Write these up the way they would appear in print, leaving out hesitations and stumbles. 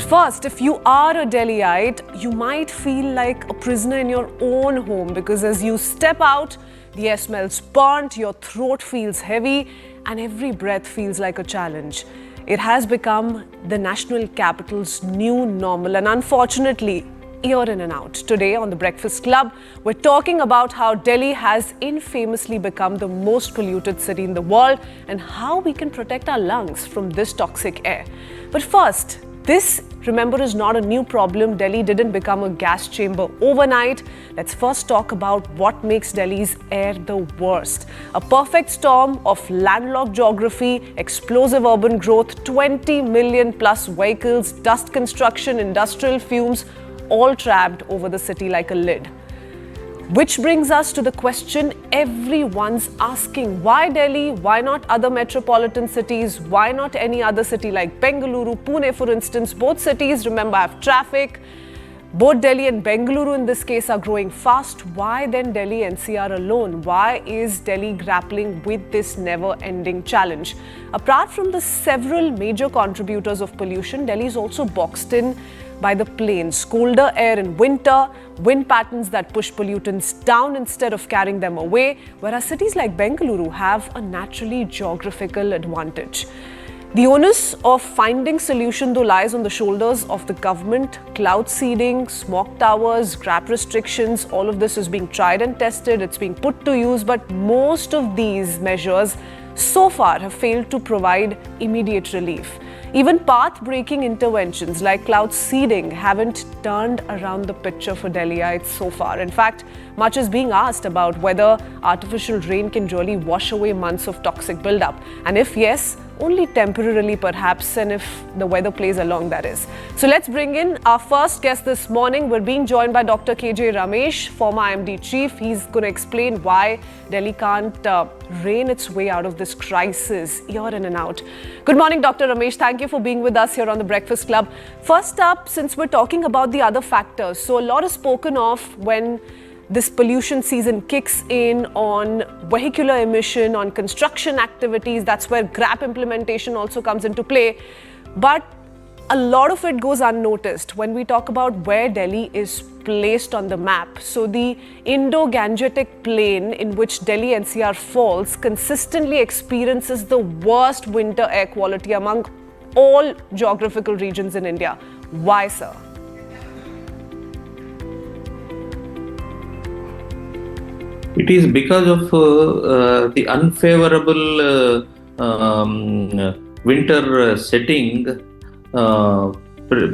First, if you are a Delhiite, you might feel like a prisoner in your own home because as you step out, the air smells burnt, your throat feels heavy, and every breath feels like a challenge. It has become the national capital's new normal, and unfortunately, year in and out. Today on The Breakfast Club, we're talking about how Delhi has infamously become the most polluted city in the world and how we can protect our lungs from this toxic air. But first, this, remember, is not a new problem. Delhi didn't become a gas chamber overnight. Let's first talk about what makes Delhi's air the worst. A perfect storm of landlocked geography, explosive urban growth, 20 million plus vehicles, dust construction, industrial fumes, all trapped over the city like a lid. Which brings us to the question everyone's asking. Why Delhi? Why not other metropolitan cities? Why not any other city like Bengaluru, Pune, for instance? Both cities, remember, have traffic. Both Delhi and Bengaluru in this case are growing fast. Why then Delhi NCR alone? Why is Delhi grappling with this never-ending challenge? Apart from the several major contributors of pollution, Delhi is also boxed in by the plains, colder air in winter, wind patterns that push pollutants down instead of carrying them away, whereas cities like Bengaluru have a naturally geographical advantage. The onus of finding solution though lies on the shoulders of the government. Cloud seeding, smog towers, grab restrictions, all of this is being tried and tested, it's being put to use, but most of these measures so far have failed to provide immediate relief. Even path-breaking interventions like cloud seeding haven't turned around the picture for Delhiites so far. In fact, much is being asked about whether artificial rain can really wash away months of toxic buildup. And if yes, only temporarily perhaps, and if the weather plays along, that is. So let's bring in our first guest this morning. We're being joined by Dr. KJ Ramesh, former IMD chief. He's going to explain why Delhi can't rein its way out of this crisis year in and out. Good morning, Dr. Ramesh. Thank you for being with us here on The Breakfast Club. First up, since we're talking about the other factors, so a lot is spoken of when this pollution season kicks in on vehicular emission, on construction activities. That's where GRAP implementation also comes into play. But a lot of it goes unnoticed when we talk about where Delhi is placed on the map. So the Indo-Gangetic plain in which Delhi NCR falls consistently experiences the worst winter air quality among all geographical regions in India. Why, sir? It is because of the unfavorable winter setting.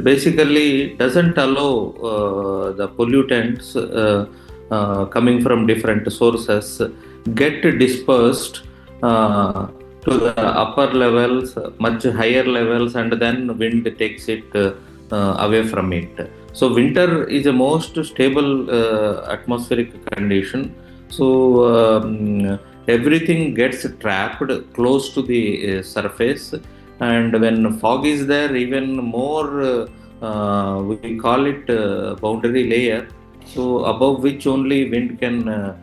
Basically doesn't allow the pollutants coming from different sources get dispersed to the upper levels, much higher levels, and then wind takes it away from it. So winter is a most stable atmospheric condition. So everything gets trapped close to the surface, and when fog is there, even more we call it boundary layer, so above which only wind can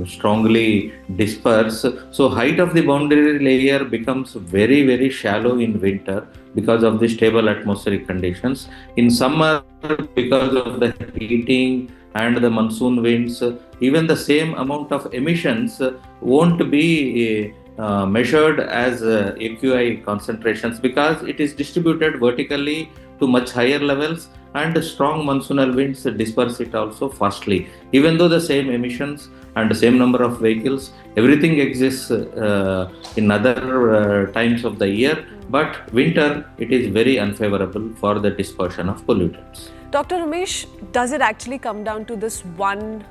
strongly disperse. So height of the boundary layer becomes very, very shallow in winter because of the stable atmospheric conditions. In summer, because of the heating and the monsoon winds, even the same amount of emissions won't be measured as AQI concentrations because it is distributed vertically to much higher levels, and strong monsoonal winds disperse it also fastly. Even though the same emissions and the same number of vehicles, everything exists in other times of the year, but winter, it is very unfavorable for the dispersion of pollutants. Dr. Ramesh, does it actually come down to this one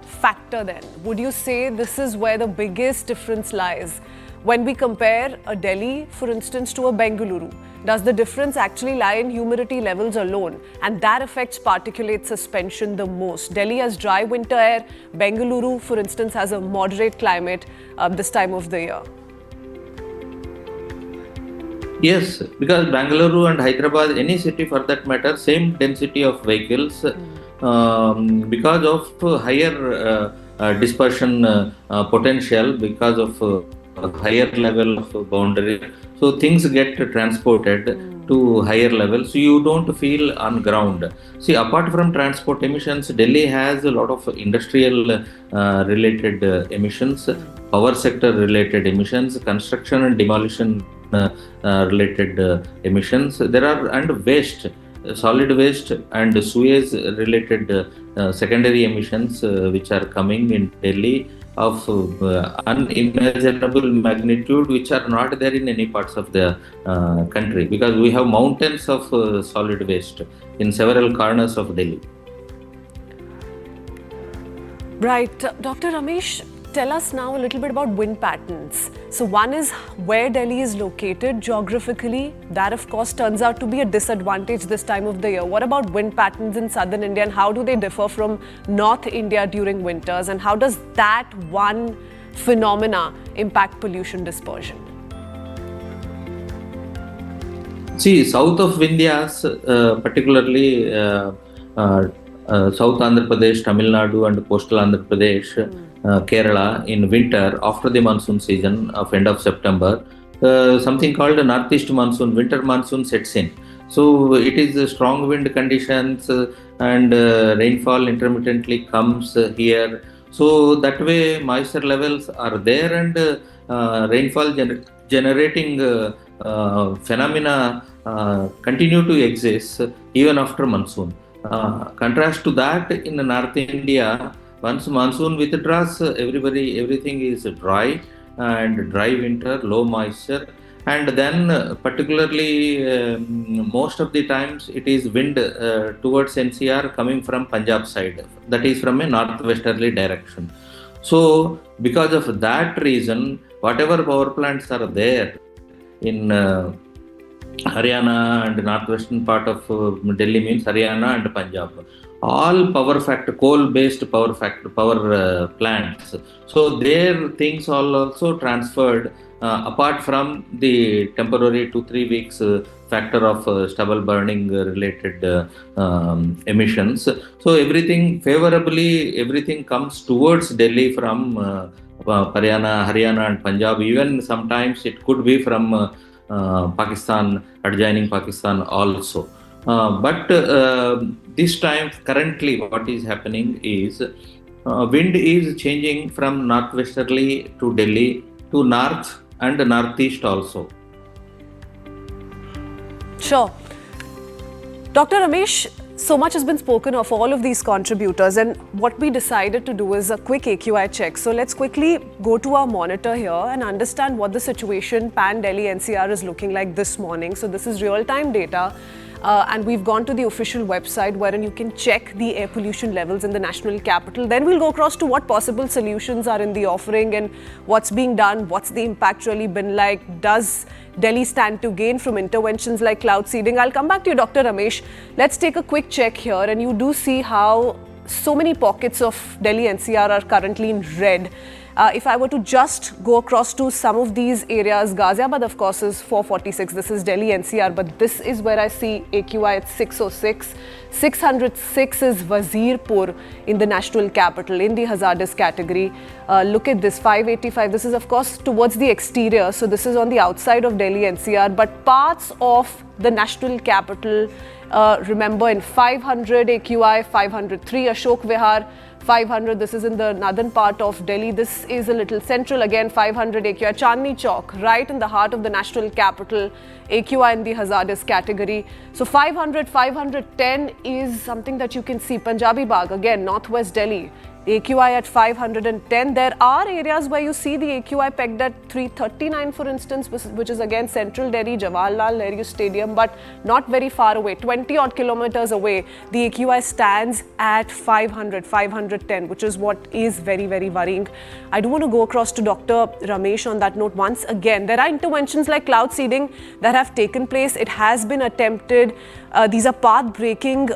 factor then? Would you say this is where the biggest difference lies? When we compare a Delhi, for instance, to a Bengaluru, does the difference actually lie in humidity levels alone? And that affects particulate suspension the most. Delhi has dry winter air. Bengaluru, for instance, has a moderate climate this time of the year. Yes, because Bengaluru and Hyderabad, any city for that matter, same density of vehicles, because of higher dispersion potential, because of higher level of boundary. So things get transported to higher levels, so you don't feel on ground. See, apart from transport emissions, Delhi has a lot of industrial related emissions, power sector related emissions, construction and demolition related emissions. There are, and waste, solid waste and sewage related secondary emissions which are coming in Delhi of unimaginable magnitude, which are not there in any parts of the country, because we have mountains of solid waste in several corners of Delhi. Right. Dr. Ramesh, tell us now a little bit about wind patterns. So one is where Delhi is located geographically. That of course turns out to be a disadvantage this time of the year. What about wind patterns in southern India, and how do they differ from North India during winters, and how does that one phenomena impact pollution dispersion? See, south of Vindhyas, particularly South Andhra Pradesh, Tamil Nadu and coastal Andhra Pradesh, Kerala, in winter, after the monsoon season of end of September, something called a northeast monsoon, winter monsoon sets in. So it is strong wind conditions and rainfall intermittently comes here. So that way moisture levels are there, and rainfall generating phenomena continue to exist even after monsoon. Contrast to that, in North India, once monsoon withdraws, everything is dry, and dry winter, low moisture, and then particularly most of the times it is wind towards NCR coming from Punjab side, that is from a northwesterly direction. So because of that reason, whatever power plants are there in Haryana and northwestern part of Delhi, means Haryana and Punjab, all coal-based power plants. So their things all also transferred, apart from the temporary 2-3 weeks factor of stubble burning related emissions. So everything comes towards Delhi from Haryana and Punjab. Even sometimes it could be from Pakistan, adjoining Pakistan also. But this time, currently, what is happening is wind is changing from northwesterly to Delhi to north and northeast also. Sure. Dr. Ramesh, so much has been spoken of all of these contributors, and what we decided to do is a quick AQI check. So let's quickly go to our monitor here and understand what the situation pan Delhi NCR is looking like this morning. So this is real-time data. And we've gone to the official website wherein you can check the air pollution levels in the national capital. Then we'll go across to what possible solutions are in the offering and what's being done, what's the impact really been like, does Delhi stand to gain from interventions like cloud seeding? I'll come back to you, Dr. Ramesh. Let's take a quick check here, and you do see how so many pockets of Delhi NCR are currently in red. If I were to just go across to some of these areas, Ghaziabad of course is 446, this is Delhi NCR, but this is where I see AQI at 606. 606 is Wazirpur in the national capital in the hazardous category. Look at this, 585, this is of course towards the exterior, so this is on the outside of Delhi NCR, but parts of the national capital, remember in 500 AQI, 503 Ashok Vihar, 500, this is in the northern part of Delhi. This is a little central, again 500 AQI, Chandni Chowk, right in the heart of the national capital, AQI in the hazardous category. So 500, 510 is something that you can see. Punjabi Bagh, again northwest Delhi, AQI at 510. There are areas where you see the AQI pegged at 339, for instance, which is again central Delhi, Jawaharlal Nehru Stadium, but not very far away, 20 odd kilometers away. The AQI stands at 500, 510, which is what is very, very worrying. I do want to go across to Dr. Ramesh on that note once again. There are interventions like cloud seeding that have taken place. It has been attempted. These are path-breaking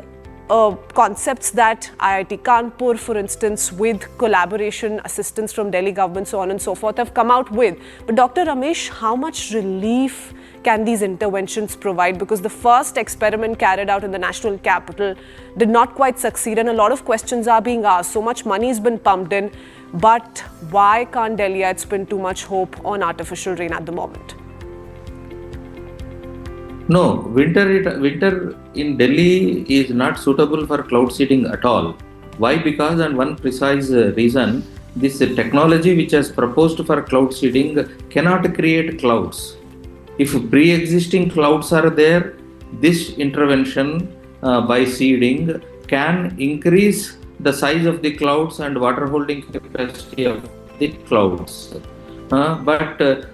concepts that IIT Kanpur, for instance, with collaboration, assistance from Delhi government, so on and so forth, have come out with. But Dr. Ramesh, how much relief can these interventions provide? Because the first experiment carried out in the national capital did not quite succeed, and a lot of questions are being asked. So much money has been pumped in, but why can't Delhiites pin too much hope on artificial rain at the moment? No, winter in Delhi is not suitable for cloud seeding at all. Why? Because, and one precise reason, this technology which is proposed for cloud seeding cannot create clouds. If pre-existing clouds are there, this intervention by seeding can increase the size of the clouds and water holding capacity of the clouds. But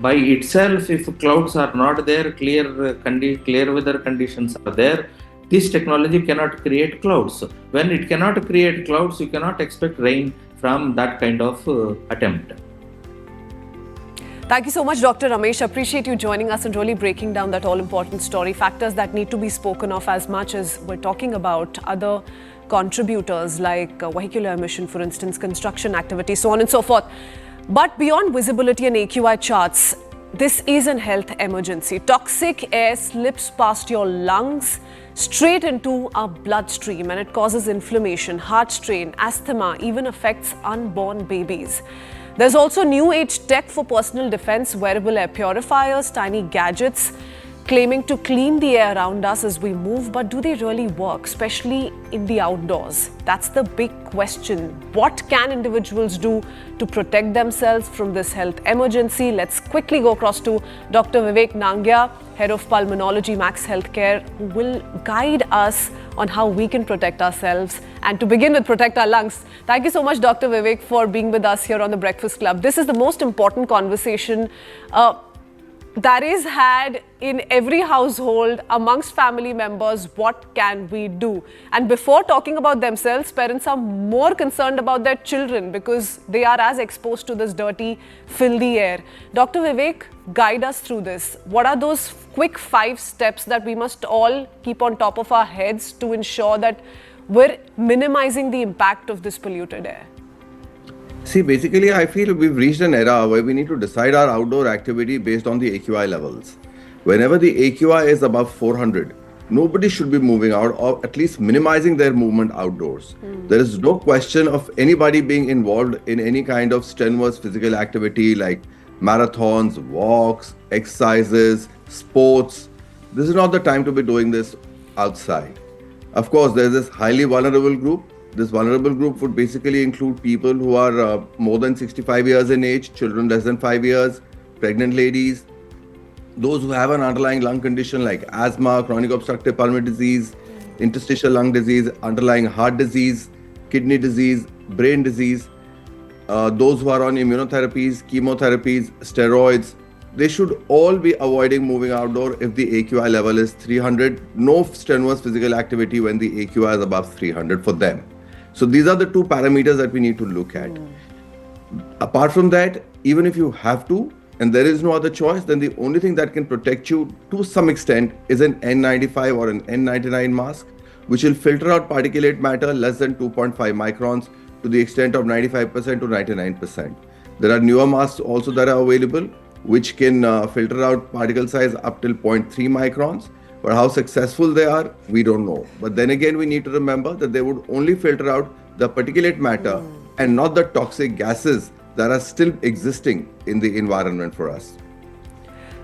by itself, if clouds are not there, clear weather conditions are there, this technology cannot create clouds. When it cannot create clouds, you cannot expect rain from that kind of attempt. Thank you so much, Dr. Ramesh. Appreciate you joining us and really breaking down that all-important story. Factors that need to be spoken of as much as we're talking about other contributors like vehicular emission, for instance, construction activity, so on and so forth. But beyond visibility and AQI charts, this is an health emergency. Toxic air slips past your lungs straight into our bloodstream, and it causes inflammation, heart strain, asthma, even affects unborn babies. There's also new age tech for personal defense, wearable air purifiers, tiny gadgets claiming to clean the air around us as we move, but do they really work, especially in the outdoors? That's the big question. What can individuals do to protect themselves from this health emergency? Let's quickly go across to Dr. Vivek Nangla, Head of Pulmonology, Max Healthcare, who will guide us on how we can protect ourselves and to begin with, protect our lungs. Thank you so much, Dr. Vivek, for being with us here on the Breakfast Club. This is the most important conversation that is had in every household amongst family members. What can we do? And before talking about themselves, parents are more concerned about their children because they are as exposed to this dirty, filthy air. Dr. Vivek, guide us through this. What are those quick 5 steps that we must all keep on top of our heads to ensure that we're minimizing the impact of this polluted air? See, basically, I feel we've reached an era where we need to decide our outdoor activity based on the AQI levels. Whenever the AQI is above 400, nobody should be moving out or at least minimizing their movement outdoors. There is no question of anybody being involved in any kind of strenuous physical activity like marathons, walks, exercises, sports. This is not the time to be doing this outside. Of course, there's this highly vulnerable group. This vulnerable group would basically include people who are more than 65 years in age, children less than 5 years, pregnant ladies, those who have an underlying lung condition like asthma, chronic obstructive pulmonary disease, interstitial lung disease, underlying heart disease, kidney disease, brain disease, those who are on immunotherapies, chemotherapies, steroids. They should all be avoiding moving outdoor if the AQI level is 300. No strenuous physical activity when the AQI is above 300 for them. So these are the 2 parameters that we need to look at. Apart from that, even if you have to, and there is no other choice, then the only thing that can protect you to some extent is an N95 or an N99 mask, which will filter out particulate matter less than 2.5 microns to the extent of 95% to 99%. There are newer masks also that are available, which can filter out particle size up till 0.3 microns. But how successful they are, we don't know. But then again, we need to remember that they would only filter out the particulate matter and not the toxic gases that are still existing in the environment for us.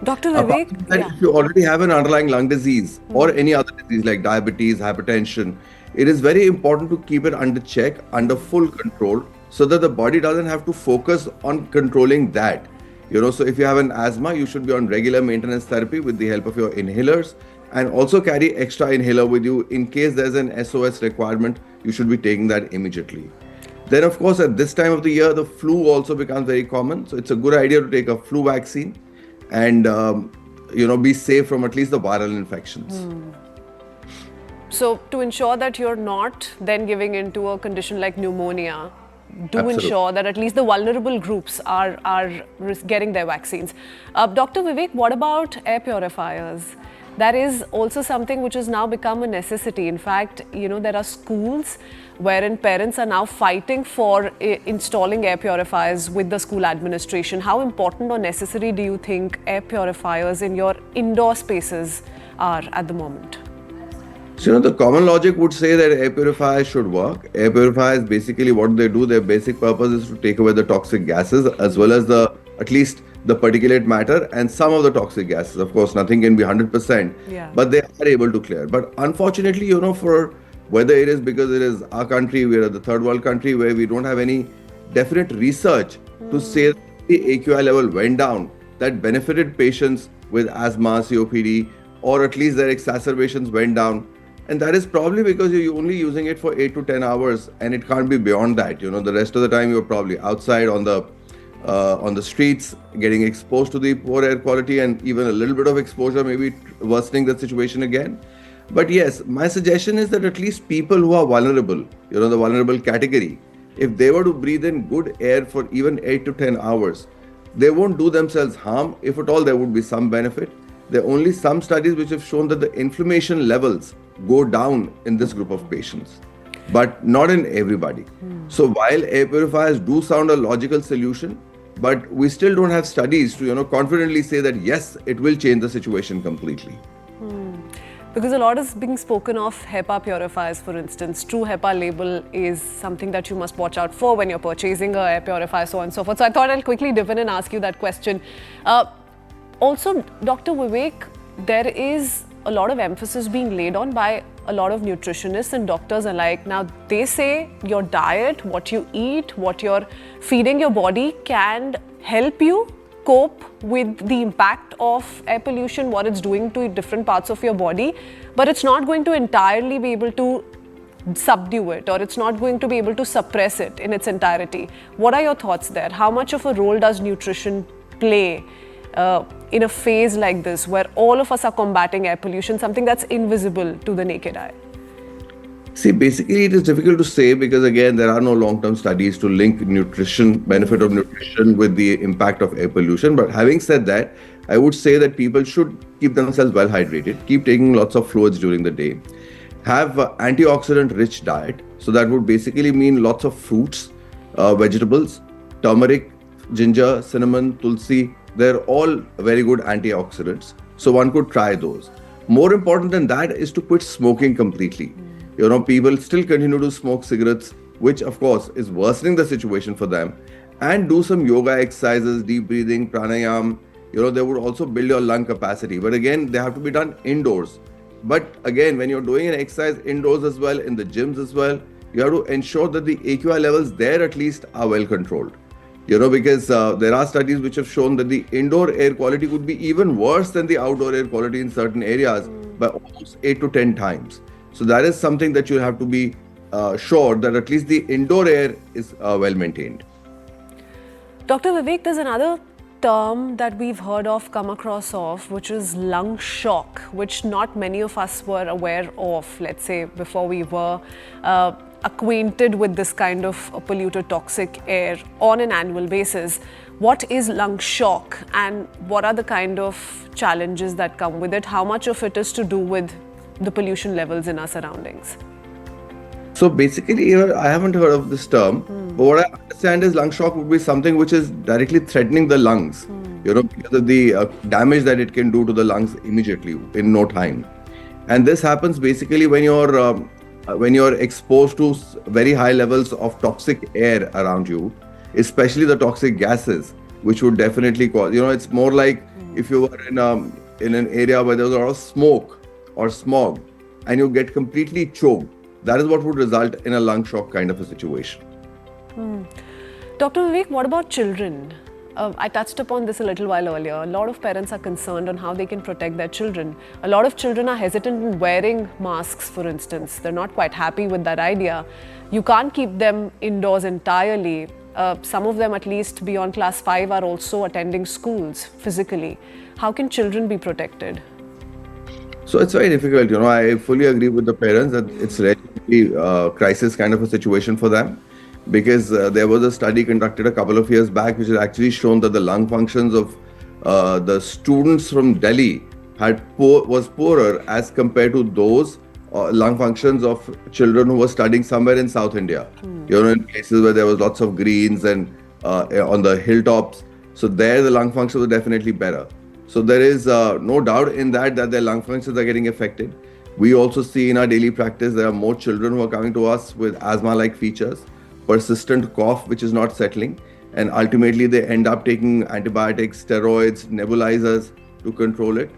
Dr. Vivek, if you already have an underlying lung disease or any other disease like diabetes, hypertension, it is very important to keep it under check, under full control, so that the body doesn't have to focus on controlling that. So if you have an asthma, you should be on regular maintenance therapy with the help of your inhalers, and also carry extra inhaler with you in case there's an SOS requirement. You should be taking that immediately. Then, of course, at this time of the year, the flu also becomes very common. So it's a good idea to take a flu vaccine and, be safe from at least the viral infections. So to ensure that you're not then giving into a condition like pneumonia, do Absolutely. ensure that at least the vulnerable groups are getting their vaccines. Dr. Vivek, what about air purifiers? That is also something which has now become a necessity. In fact, there are schools wherein parents are now fighting for installing air purifiers with the school administration. How important or necessary do you think air purifiers in your indoor spaces are at the moment? So, the common logic would say that air purifiers should work. Air purifiers, basically what they do, their basic purpose is to take away the toxic gases as well as the at least the particulate matter and some of the toxic gases. Of course, nothing can be 100%, but they are able to clear. But unfortunately, for whether it is because it is our country, we are the third world country where we don't have any definite research to say that the AQI level went down, that benefited patients with asthma, COPD, or at least their exacerbations went down. And that is probably because you're only using it for 8 to 10 hours and it can't be beyond that. The rest of the time you're probably outside on the streets, getting exposed to the poor air quality, and even a little bit of exposure maybe worsening the situation again. But yes, my suggestion is that at least people who are vulnerable, the vulnerable category, if they were to breathe in good air for even 8 to 10 hours, they won't do themselves harm. If at all, there would be some benefit. There are only some studies which have shown that the inflammation levels go down in this group of patients, but not in everybody. So while air purifiers do sound a logical solution, but we still don't have studies to confidently say that yes, it will change the situation completely. Because a lot is being spoken of HEPA purifiers, for instance. True HEPA label is something that you must watch out for when you're purchasing a air purifier, so on and so forth. So I thought I'll quickly dip in and ask you that question. Also, Dr. Vivek, there is a lot of emphasis being laid on by a lot of nutritionists and doctors alike. Now, they say your diet, what you eat, what you're feeding your body can help you cope with the impact of air pollution, what it's doing to different parts of your body, but it's not going to entirely be able to subdue it, or it's not going to be able to suppress it in its entirety. What are your thoughts there? How much of a role does nutrition play in a phase like this where all of us are combating air pollution, something that's invisible to the naked eye? See, basically it is difficult to say because again, there are no long-term studies to link benefit of nutrition with the impact of air pollution. But having said that, I would say that people should keep themselves well hydrated, keep taking lots of fluids during the day, have antioxidant rich diet. So that would basically mean lots of fruits, vegetables, turmeric, ginger, cinnamon, tulsi. They're all very good antioxidants. So one could try those. More important than that is to quit smoking completely. People still continue to smoke cigarettes, which of course is worsening the situation for them, and do some yoga exercises, deep breathing, pranayam. They would also build your lung capacity. But again, they have to be done indoors. But again, when you're doing an exercise indoors as well, in the gyms as well, you have to ensure that the AQI levels there at least are well controlled. Because there are studies which have shown that the indoor air quality could be even worse than the outdoor air quality in certain areas by almost 8 to 10 times. So that is something that you have to be sure that at least the indoor air is well maintained. Dr. Vivek, there's another term that we've heard of, come across of, which is lung shock, which not many of us were aware of, let's say, before we were acquainted with this kind of polluted toxic air on an annual basis. What is lung shock and what are the kind of challenges that come with it? How much of it is to do with the pollution levels in our surroundings? So basically, I haven't heard of this term, but what I understand is lung shock would be something which is directly threatening the lungs, because of the damage that it can do to the lungs immediately in no time. And this happens basically when you're exposed to very high levels of toxic air around you, especially the toxic gases, which would definitely cause, it's more like if you were in an area where there's a lot of smoke or smog and you get completely choked. That is what would result in a lung shock kind of a situation. Dr. Vivek, what about children? I touched upon this a little while earlier. A lot of parents are concerned on how they can protect their children. A lot of children are hesitant in wearing masks, for instance. They're not quite happy with that idea. You can't keep them indoors entirely. Some of them, at least beyond class 5, are also attending schools physically. How can children be protected? So it's very difficult. I fully agree with the parents that it's really a crisis kind of a situation for them. Because there was a study conducted a couple of years back which has actually shown that the lung functions of the students from Delhi was poorer as compared to those lung functions of children who were studying somewhere in South India. In places where there was lots of greens and on the hilltops. So there the lung functions were definitely better. So there is no doubt in that their lung functions are getting affected. We also see in our daily practice there are more children who are coming to us with asthma-like features, persistent cough which is not settling, and ultimately they end up taking antibiotics, steroids, nebulizers to control it.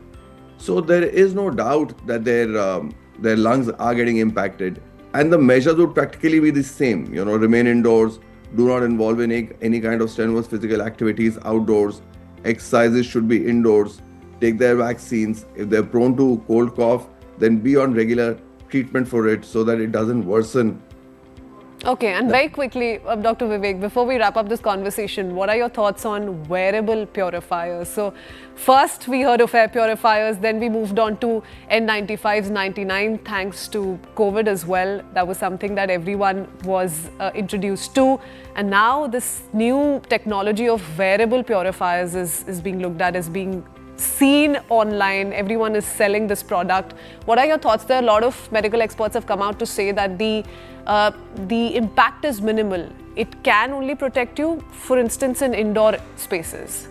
So there is no doubt that their lungs are getting impacted, and the measures would practically be the same. Remain indoors, do not involve any kind of strenuous physical activities outdoors. Exercises should be indoors. Take their vaccines. If they're prone to cold cough, then be on regular treatment for it so that it doesn't worsen. Okay, and very quickly, Dr. Vivek, before we wrap up this conversation, what are your thoughts on wearable purifiers? So, first we heard of air purifiers, then we moved on to N95s, 99, thanks to COVID as well. That was something that everyone was introduced to. And now this new technology of wearable purifiers is being looked at as being seen online. Everyone is selling this product. What are your thoughts? There are a lot of medical experts have come out to say that the impact is minimal. It can only protect you, for instance, in indoor spaces.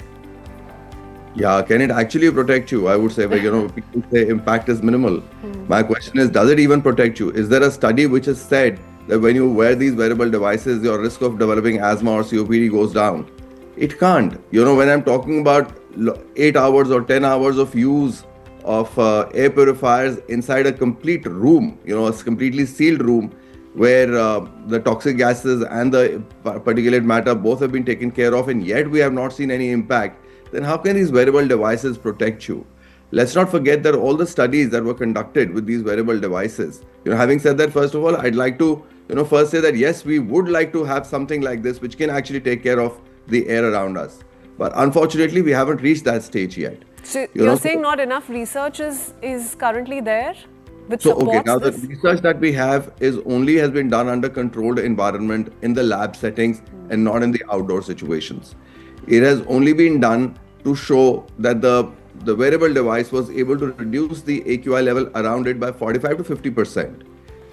Yeah, can it actually protect you? I would say, but people say impact is minimal. My question is, does it even protect you? Is there a study which has said that when you wear these wearable devices, your risk of developing asthma or COPD goes down? It can't. When I'm talking about 8 hours or 10 hours of use of air purifiers inside a complete room, a completely sealed room where the toxic gases and the particulate matter both have been taken care of, and yet we have not seen any impact, then how can these wearable devices protect you? Let's not forget that all the studies that were conducted with these wearable devices. Having said that, first of all, I'd like to first say that yes, we would like to have something like this which can actually take care of the air around us. But unfortunately, we haven't reached that stage yet. So you're saying not enough research is currently there? Now the research that we have has been done under controlled environment in the lab settings and not in the outdoor situations. It has only been done to show that the wearable device was able to reduce the AQI level around it by 45 to 50%.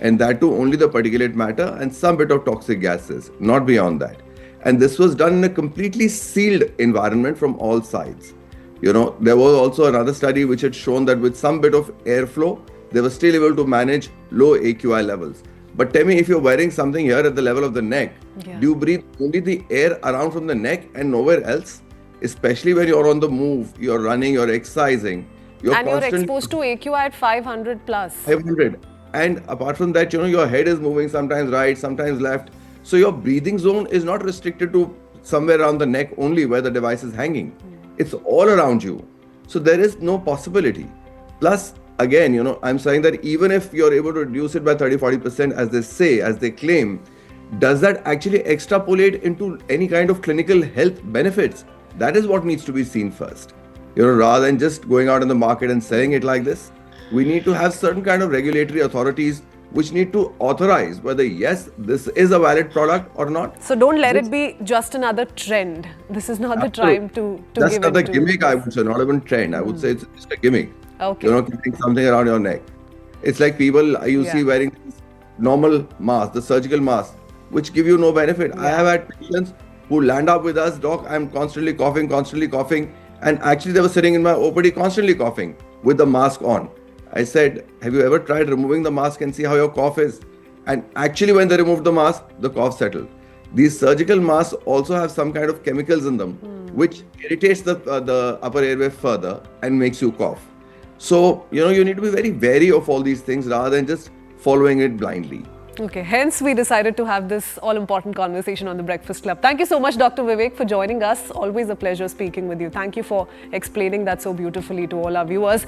And that too only the particulate matter and some bit of toxic gases, not beyond that. And this was done in a completely sealed environment from all sides. There was also another study which had shown that with some bit of airflow, they were still able to manage low AQI levels. But tell me, if you're wearing something here at the level of the neck, do you breathe only the air around from the neck and nowhere else? Especially when you're on the move, you're running, you're exercising. You're exposed to AQI at 500 plus. 500. And apart from that, your head is moving sometimes right, sometimes left. So your breathing zone is not restricted to somewhere around the neck only where the device is hanging. It's all around you. So there is no possibility. Plus, again, I'm saying that even if you're able to reduce it by 30-40%, as they claim, does that actually extrapolate into any kind of clinical health benefits? That is what needs to be seen first. Rather than just going out in the market and selling it like this, we need to have certain kind of regulatory authorities which need to authorize whether yes, this is a valid product or not. So don't let it be just another trend. This is not the time to that's give another gimmick, I would say, not even trend. I would say it's just a gimmick. Okay. Keeping something around your neck. It's like people you see wearing normal masks, the surgical masks, which give you no benefit. I have had patients who land up with us, doc, I'm constantly coughing. And actually they were sitting in my OPD constantly coughing with the mask on. I said, have you ever tried removing the mask and see how your cough is? And actually when they removed the mask, the cough settled. These surgical masks also have some kind of chemicals in them, which irritates the upper airway further and makes you cough. So, you need to be very wary of all these things rather than just following it blindly. Okay, hence we decided to have this all-important conversation on the Breakfast Club. Thank you so much, Dr. Vivek, for joining us. Always a pleasure speaking with you. Thank you for explaining that so beautifully to all our viewers.